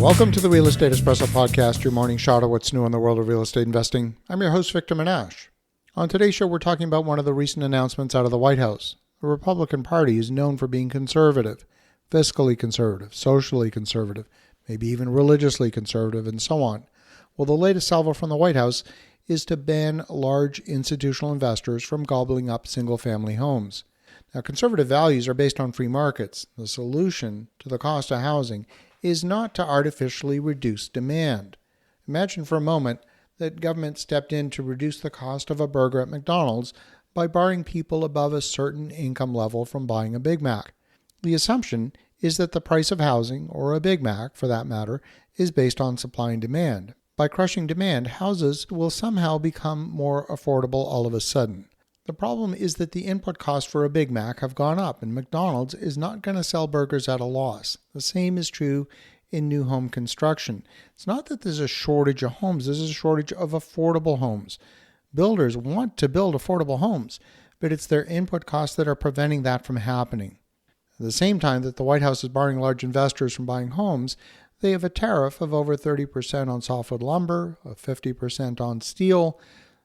Welcome to the Real Estate Espresso Podcast, your morning shot of what's new in the world of real estate investing. I'm your host, Victor Menashe. On today's show, we're talking about one of the recent announcements out of the White House. The Republican Party is known for being conservative, fiscally conservative, socially conservative, maybe even religiously conservative, and so on. Well, the latest salvo from the White House is to ban large institutional investors from gobbling up single-family homes. Now, conservative values are based on free markets. The solution to the cost of housing is not to artificially reduce demand. Imagine for a moment that government stepped in to reduce the cost of a burger at McDonald's by barring people above a certain income level from buying a Big Mac. The assumption is that the price of housing, or a Big Mac for that matter, is based on supply and demand. By crushing demand, houses will somehow become more affordable all of a sudden. The problem is that the input costs for a Big Mac have gone up, and McDonald's is not going to sell burgers at a loss. The same is true in new home construction. It's not that there's a shortage of homes, there's a shortage of affordable homes. Builders want to build affordable homes, but it's their input costs that are preventing that from happening. At the same time that the White House is barring large investors from buying homes, they have a tariff of over 30% on softwood lumber, of 50% on steel.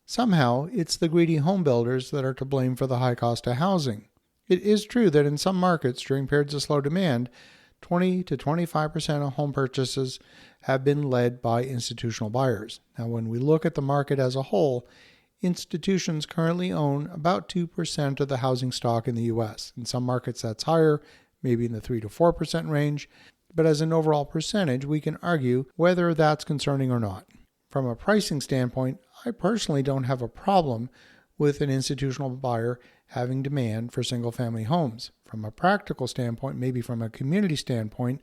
Somehow, it's the greedy home builders that are to blame for the high cost of housing. It is true that in some markets during periods of slow demand, 20 to 25% of home purchases have been led by institutional buyers. Now, when we look at the market as a whole, institutions currently own about 2% of the housing stock in the U.S. In some markets that's higher, maybe in the 3 to 4% range, but as an overall percentage, we can argue whether that's concerning or not. From a pricing standpoint, I personally don't have a problem with an institutional buyer having demand for single-family homes. From a practical standpoint, maybe from a community standpoint,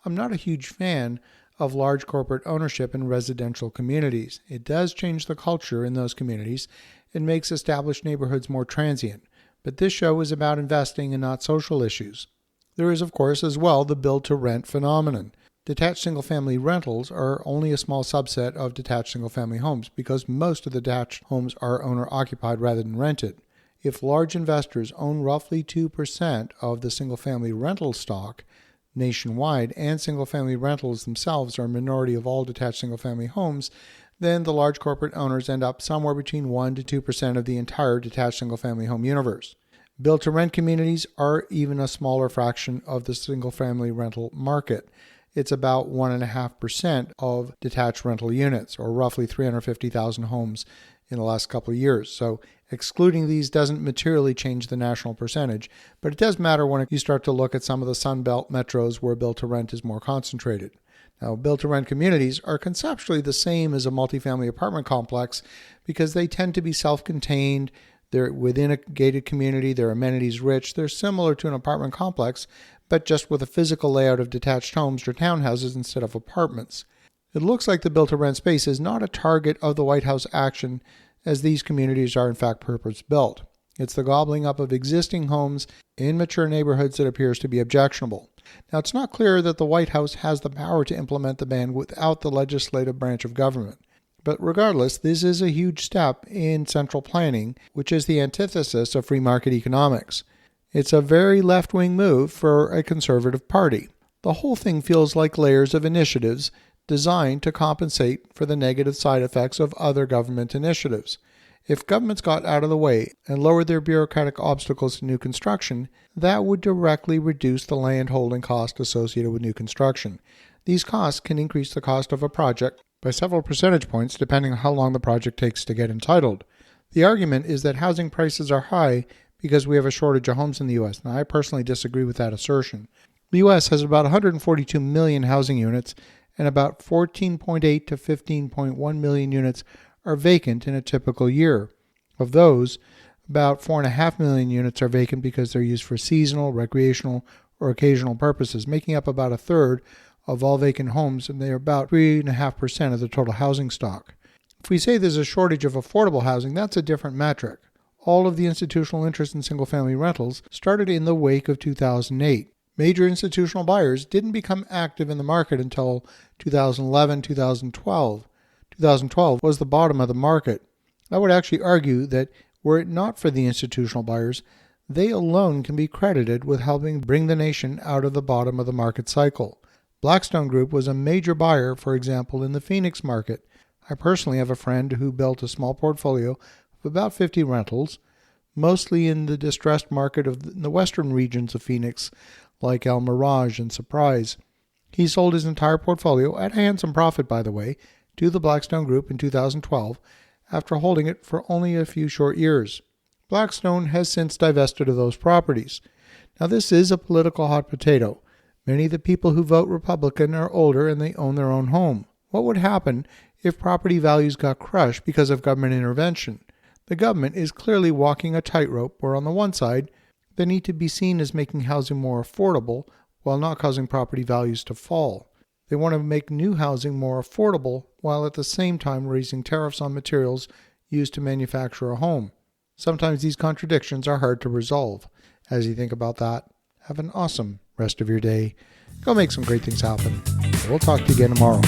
I'm not a huge fan of large corporate ownership in residential communities. It does change the culture in those communities and makes established neighborhoods more transient. But this show is about investing and not social issues. There is, of course, as well the build-to-rent phenomenon. Detached single-family rentals are only a small subset of detached single-family homes because most of the detached homes are owner-occupied rather than rented. If large investors own roughly 2% of the single-family rental stock nationwide and single-family rentals themselves are a minority of all detached single-family homes, then the large corporate owners end up somewhere between 1 to 2% of the entire detached single-family home universe. Build-to-rent communities are even a smaller fraction of the single-family rental market. It's about 1.5% of detached rental units, or roughly 350,000 homes in the last couple of years. So excluding these doesn't materially change the national percentage, but it does matter when you start to look at some of the Sun Belt metros where build-to-rent is more concentrated. Now, build-to-rent communities are conceptually the same as a multifamily apartment complex because they tend to be self-contained. They're within a gated community, they're amenities rich, they're similar to an apartment complex, but just with a physical layout of detached homes or townhouses instead of apartments. It looks like the built-to-rent space is not a target of the White House action, as these communities are in fact purpose-built. It's the gobbling up of existing homes in mature neighborhoods that appears to be objectionable. Now, it's not clear that the White House has the power to implement the ban without the legislative branch of government. But regardless, this is a huge step in central planning, which is the antithesis of free market economics. It's a very left-wing move for a conservative party. The whole thing feels like layers of initiatives designed to compensate for the negative side effects of other government initiatives. If governments got out of the way and lowered their bureaucratic obstacles to new construction, that would directly reduce the land holding cost associated with new construction. These costs can increase the cost of a project by several percentage points depending on how long the project takes to get entitled. The argument is that housing prices are high because we have a shortage of homes in the U.S. Now, I personally disagree with that assertion. The U.S. has about 142 million housing units, and about 14.8 to 15.1 million units are vacant in a typical year. Of those, about 4.5 million units are vacant because they're used for seasonal, recreational, or occasional purposes, making up about a third of all vacant homes, and they are about 3.5% of the total housing stock. If we say there's a shortage of affordable housing, that's a different metric. All of the institutional interest in single-family rentals started in the wake of 2008. Major institutional buyers didn't become active in the market until 2011, 2012. 2012 was the bottom of the market. I would actually argue that were it not for the institutional buyers, they alone can be credited with helping bring the nation out of the bottom of the market cycle. Blackstone Group was a major buyer, for example, in the Phoenix market. I personally have a friend who built a small portfolio of about 50 rentals, mostly in the distressed market of the western regions of Phoenix, like El Mirage and Surprise. He sold his entire portfolio, at a handsome profit by the way, to the Blackstone Group in 2012, after holding it for only a few short years. Blackstone has since divested of those properties. Now this is a political hot potato. Many of the people who vote Republican are older and they own their own home. What would happen if property values got crushed because of government intervention? The government is clearly walking a tightrope where on the one side, they need to be seen as making housing more affordable while not causing property values to fall. They want to make new housing more affordable while at the same time raising tariffs on materials used to manufacture a home. Sometimes these contradictions are hard to resolve. As you think about that, have an awesome rest of your day. Go make some great things happen. We'll talk to you again tomorrow.